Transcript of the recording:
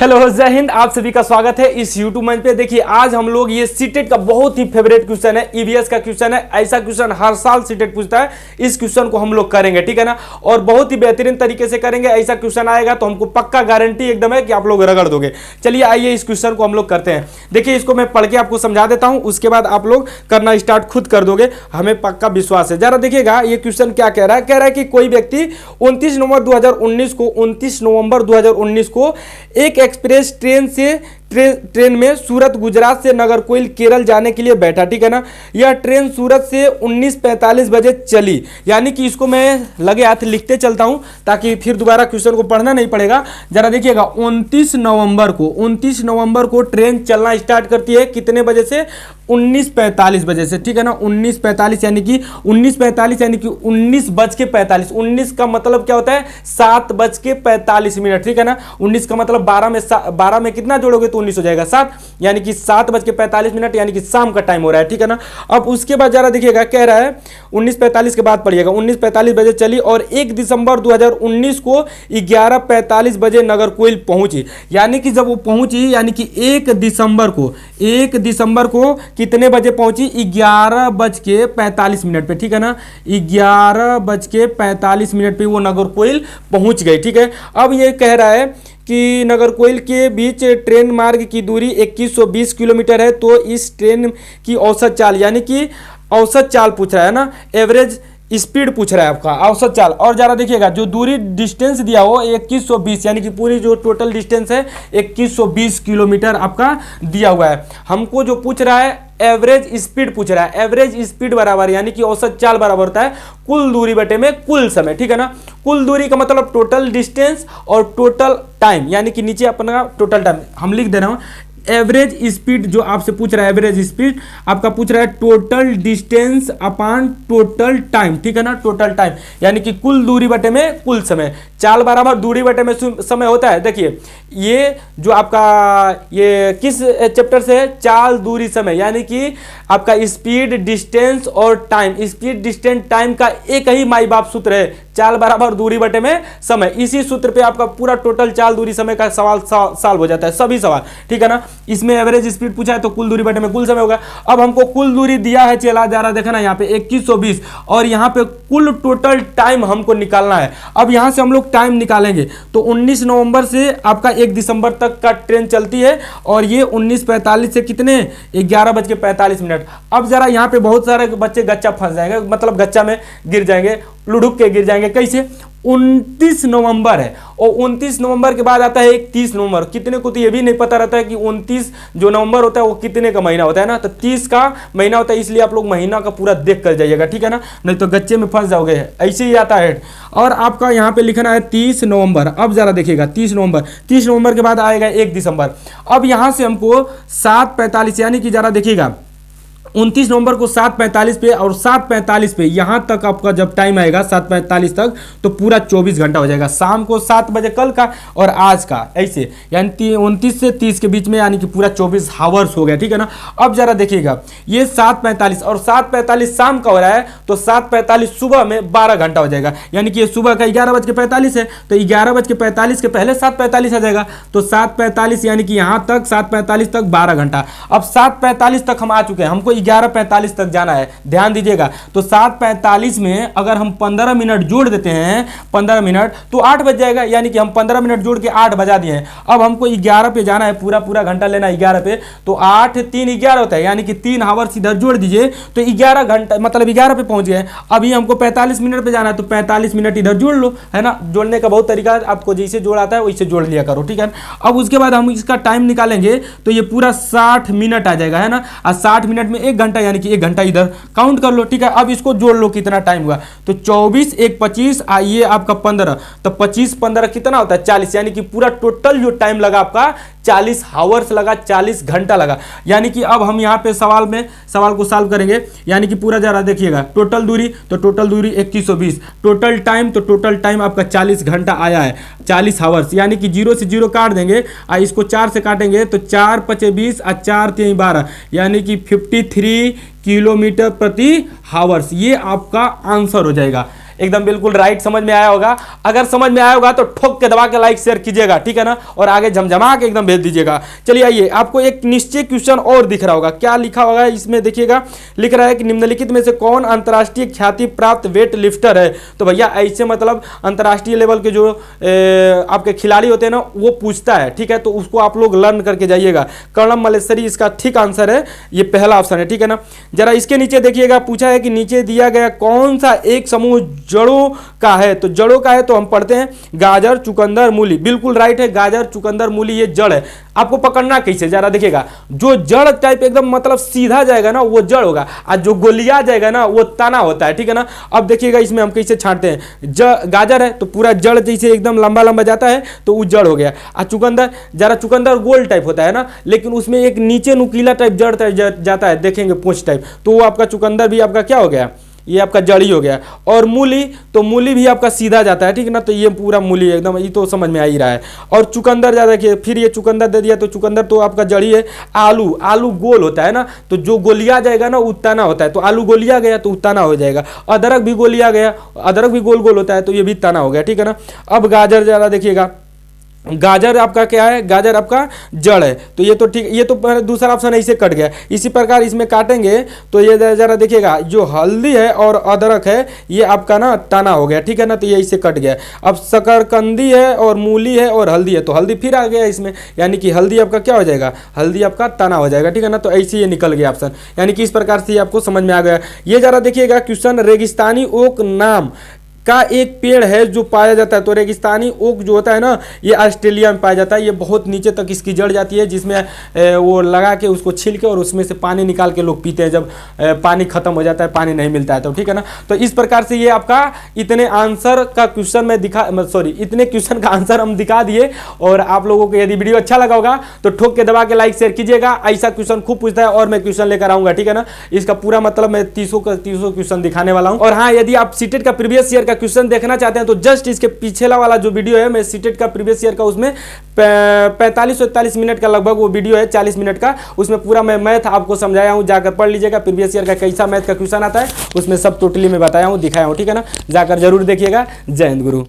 Hello जय हिंद, आप सभी का स्वागत है इस YouTube मंच पे। देखिए आज हम लोग ये सीटेट का बहुत ही फेवरेट क्वेश्चन है, ईवीएस का क्वेश्चन है। ऐसा क्वेश्चन हर साल सीटेट पूछता है, इस क्वेश्चन को हम लोग करेंगे, ठीक है ना। और बहुत ही बेहतरीन तरीके से करेंगे। ऐसा क्वेश्चन आएगा तो हमको पक्का गारंटी एकदम है कि आप लोग रगड़ दोगे। चलिए आइए इस क्वेश्चन को हम लोग करते हैं। देखिए इसको मैं पढ़ के आपको समझा देता हूं, उसके बाद आप लोग करना स्टार्ट खुद कर दोगे, हमें पक्का विश्वास है। जरा देखिएगा ये क्वेश्चन क्या कह रहा है कि कोई व्यक्ति 29 नवंबर 2019 को एक एक्सप्रेस ट्रेन में सूरत गुजरात से नागरकोइल केरल जाने के लिए बैठा, ठीक है ना। यह ट्रेन सूरत से 19:45 बजे चली, यानी कि इसको मैं लगे हाथ लिखते चलता हूं ताकि फिर दोबारा क्वेश्चन को पढ़ना नहीं पड़ेगा। जरा देखिएगा 29 नवंबर को ट्रेन चलना स्टार्ट करती है कितने बजे से? 19:45 बजे से, ठीक है ना। 19:45 यानी कि 19:45 19 का मतलब क्या होता है? 7:45, ठीक है ना। 19 का मतलब 12 में कितना जोड़ोगे तो 19 हो जाएगा 7, यानी कि 7:45 यानी कि शाम का टाइम हो रहा है, ठीक है ना। अब उसके बाद जरा देखिएगा कह रहा है 19:45 के बाद पढ़िएगा। 19:45 बजे चली और 1 दिसंबर 2019 को 11:45 बजे नागरकोइल पहुंची, यानी कि जब वो पहुंची यानी कि 1 दिसंबर को कितने बजे पहुंची? 11:45 पे, ठीक है ना। 11:45 पे वो नागरकोइल पहुंच गई, ठीक है। अब ये कह रहा है कि नागरकोइल के बीच ट्रेन मार्ग की दूरी 2120 किलोमीटर है, तो इस ट्रेन की औसत चाल, यानी कि औसत चाल पूछ रहा है ना, एवरेज स्पीड पूछ रहा है आपका, औसत चाल। और जरा देखिएगा जो दूरी डिस्टेंस दिया हो 2120, यानी कि पूरी जो टोटल डिस्टेंस है 2120 किलोमीटर आपका दिया हुआ है। हमको जो पूछ रहा है एवरेज स्पीड पूछ रहा है। एवरेज स्पीड बराबर यानी कि औसत चाल बराबर होता है कुल दूरी बटे में कुल समय, ठीक है ना। कुल दूरी का मतलब टोटल डिस्टेंस और टोटल टाइम, यानी कि नीचे अपना टोटल टाइम हम लिख दे रहा हूं। एवरेज स्पीड जो आपसे पूछ रहा है, एवरेज स्पीड आपका पूछ रहा है total distance upon total time, ठीक है ना। टोटल टाइम यानी कि कुल दूरी बटे में कुल समय। चाल बराबर दूरी बटे में समय होता है। देखिए ये जो आपका ये किस चैप्टर से है? चाल दूरी समय, यानी कि आपका स्पीड डिस्टेंस और टाइम। स्पीड डिस्टेंस टाइम का एक ही माई बाप सूत्र है, चाल बराबर दूरी बटे में समय। इसी सूत्र पे आपका पूरा टोटल चाल दूरी समय का सवाल सॉल्व हो जाता है, सभी सवाल, ठीक है ना। इसमें एवरेज स्पीड पूछा है तो कुल दूरी बटे में कुल समय होगा। अब हमको कुल दूरी दिया है, चला जा रहा, देखना यहाँ पे 2120 और यहाँ पे कुल टोटल टाइम हमको निकालना है। अब यहाँ से हम लोग टाइम निकालेंगे तो 19 नवंबर से आपका 1 दिसंबर तक का ट्रेन चलती है और ये 19:45 से कितने? 11:45। अब जरा यहाँ पे बहुत सारे बच्चे गच्चा फंस जाएंगे, मतलब गच्चा में गिर जाएंगे, लुढ़क के गिर जाएंगे। कैसे? 29 नवंबर है और 29 नवंबर के बाद आता है 31 नवंबर। कितने को तो ये भी नहीं पता रहता है कि 29 जो नवंबर होता है वो कितने का महीना होता है ना, तो 30 का महीना होता है, इसलिए आप लोग महीना का पूरा देख कर जाइएगा, ठीक है ना, नहीं तो गच्चे में फंस जाओगे। ऐसे ही आता है। और आपका यहाँ पे लिखना है 30 नवंबर। अब जरा देखिएगा 30 नवंबर के बाद आएगा 1 दिसंबर। अब यहाँ से हमको 7:45 यानी कि जरा देखिएगा 29 नवंबर को 7:45 पे और 7:45 पे यहाँ तक आपका जब टाइम आएगा 7:45 तक तो पूरा 24 घंटा हो जाएगा। शाम को 7 बजे कल का और आज का, ऐसे यानी 29 से 30 के बीच में, यानी कि पूरा 24 हावर्स हो गया, ठीक है ना। अब जरा देखिएगा ये 7:45 और 7:45 शाम का हो रहा है तो 7:45 सुबह में 12 घंटा हो जाएगा, यानी कि ये सुबह का 11:45 है तो 11:45 के पहले 7:45 आ जाएगा तो 7:45 यानी कि यहाँ तक 7:45 तक 12 घंटा। अब 7:45 तक हम आ चुके हैं, हमको 11:45 तक जाना है, ध्यान दीजिएगा। तो 7:45 में अगर हम 15 मिनट जोड़ देते हैं, 15 मिनट तो 8 बज जाएगा, यानी कि हम 15 मिनट जोड़ के 8 बजा दिए हैं। अब हमको 11 पे जाना है, पूरा घंटा लेना है 11 पे, तो 8 3 11 होता है, यानी कि 3 हावर्स इधर जोड़ दीजिए तो 11 घंटा, मतलब 11 पे पहुंच गए। अभी हमको 45 मिनट पे जाना है तो 45 मिनट इधर जोड़ लो, है ना। जोड़ने का बहुत तरीका है, आपको जैसे जोड़ आता है वैसे जोड़ लिया करो, ठीक है। अब उसके बाद हम इसका टाइम निकालेंगे तो ये पूरा 60 मिनट आ जाएगा, है ना। और 60 मिनट में 1 घंटा, यानी कि 1 घंटा इधर काउंट कर लो, ठीक है। अब इसको जोड़ लो कितना टाइम हुआ तो 24 1 25 आइए आपका 15, तो 25 15 कितना होता है? 40, यानी कि पूरा टोटल जो टाइम लगा आपका 40 हावर्स लगा, 40 घंटा लगा। यानी कि अब हम यहाँ पे सवाल को सॉल्व करेंगे, यानी कि पूरा जरा देखिएगा टोटल दूरी, तो टोटल दूरी 2120, टोटल टाइम तो टोटल टाइम आपका 40 घंटा आया है, 40 हावर्स, यानी कि 0 से 0 काट देंगे और इसको 4 से काटेंगे तो 4 5 20 और 4 3 12, यानी कि 53 किलोमीटर प्रति हावर्स। ये आपका आंसर हो जाएगा। एकदम बिल्कुल राइट, समझ में आया होगा। अगर समझ में आया होगा तो ठोक के दबा के लाइक शेयर कीजिएगा, ठीक है ना, और आगे झमझमा के एकदम भेज दीजिएगा। चलिए आइए, आपको एक निश्चय क्वेश्चन और दिख रहा होगा, क्या लिखा होगा इसमें देखिएगा, लिख रहा है कि निम्नलिखित में से कौन अंतर्राष्ट्रीय ख्याति प्राप्त वेट लिफ्टर है। तो भैया ऐसे मतलब अंतर्राष्ट्रीय लेवल के जो आपके खिलाड़ी होते हैं ना वो पूछता है, ठीक है, तो उसको आप लोग लर्न करके जाइएगा। कर्णम मल्लेश्वरी इसका ठीक आंसर है, ये पहला ऑप्शन है, ठीक है ना। जरा इसके नीचे देखिएगा, पूछा है कि नीचे दिया गया कौन सा एक समूह जड़ों का है। तो जड़ों का है तो हम पढ़ते हैं गाजर, चुकंदर, मूली। बिल्कुल राइट है, गाजर, चुकंदर, मूली ये जड़ है। आपको पकड़ना कैसे, जरा देखिएगा, जो जड़ टाइप एकदम मतलब सीधा जाएगा ना वो जड़ होगा, और जो गोलिया जाएगा ना वो तना होता है, ठीक है ना। अब देखिएगा इसमें हम कैसे छांटते हैं, गाजर है तो पूरा जड़ जैसे एकदम लंबा लंबा जाता है तो वो जड़ हो गया। और चुकंदर, जरा चुकंदर गोल टाइप होता है ना, लेकिन उसमें एक नीचे नुकीला टाइप जड़ जाता है, देखेंगे पूंछ टाइप, तो वो आपका चुकंदर भी आपका क्या हो गया, ये आपका जड़ी हो गया। और मूली, तो मूली भी आपका सीधा जाता है, ठीक है ना, तो ये पूरा मूली एकदम, ये तो समझ में आ ही रहा है। और चुकंदर ज्यादा देखिए, फिर ये चुकंदर दे दिया तो चुकंदर तो आपका जड़ी है। आलू, आलू गोल होता है ना, तो जो गोलिया जाएगा ना उतना होता है, तो आलू गोलिया गया तो उतना हो जाएगा। अदरक भी गोलिया गया, अदरक भी गोल गोल होता है, तो ये भी तना हो गया, ठीक है ना। अब गाजर जरा देखिएगा, गाजर आपका क्या है, गाजर आपका जड़ है, तो ये तो ठीक, ये तो दूसरा ऑप्शन ऐसे कट गया। इसी प्रकार इसमें काटेंगे तो ये जरा देखिएगा, जो हल्दी है और अदरक है ये आपका ना तना हो गया, ठीक है ना, तो ये इससे कट गया। अब शकरकंदी है और मूली है और हल्दी है, तो हल्दी फिर आ गया इसमें, यानी कि हल्दी आपका क्या हो जाएगा, हल्दी आपका तना हो जाएगा, ठीक है ना, तो ऐसे ये निकल गया ऑप्शन, यानी कि इस प्रकार से आपको समझ में आ गया। ये जरा देखिएगा क्वेश्चन, रेगिस्तानी ओक नाम का एक पेड़ है जो पाया जाता है। तो रेगिस्तानी ओक जो होता है ना ये ऑस्ट्रेलिया में पाया जाता है, ये बहुत नीचे तक इसकी जड़ जाती है, जिसमें वो लगा के उसको छील के और उसमें से पानी निकाल के लोग पीते हैं, जब पानी खत्म हो जाता है, पानी नहीं मिलता है तो, ठीक है ना। तो इस प्रकार से ये आपका इतने आंसर का क्वेश्चन में इतने क्वेश्चन का आंसर हम दिखा दिए। और आप लोगों को यदि वीडियो अच्छा लगा होगा तो ठोक के दबा के लाइक शेयर कीजिएगा, ऐसा क्वेश्चन खूब पूछता है और मैं क्वेश्चन लेकर आऊंगा, ठीक है ना। इसका पूरा मतलब मैं 300 क्वेश्चन दिखाने वाला हूँ। और हाँ, यदि आप सीटेट का प्रीवियस ईयर का क्वेश्चन देखना चाहते हैं तो जस्ट इसके पिछला वाला जो वीडियो है, मैं सीटेट का प्रीवियस ईयर का, उसमें 45-45 मिनट का लगभग वो वीडियो है, 40 मिनट का, उसमें पूरा मैं मैथ आपको समझाया हूं, जाकर पढ़ लीजिएगा। प्रीवियस ईयर का कैसा मैथ का क्वेश्चन आता है उसमें सब टोटली में बताया हूं, दिखाया हूं, ठीक है ना, जाकर जरूर देखिएगा। जय हिंद गुरु।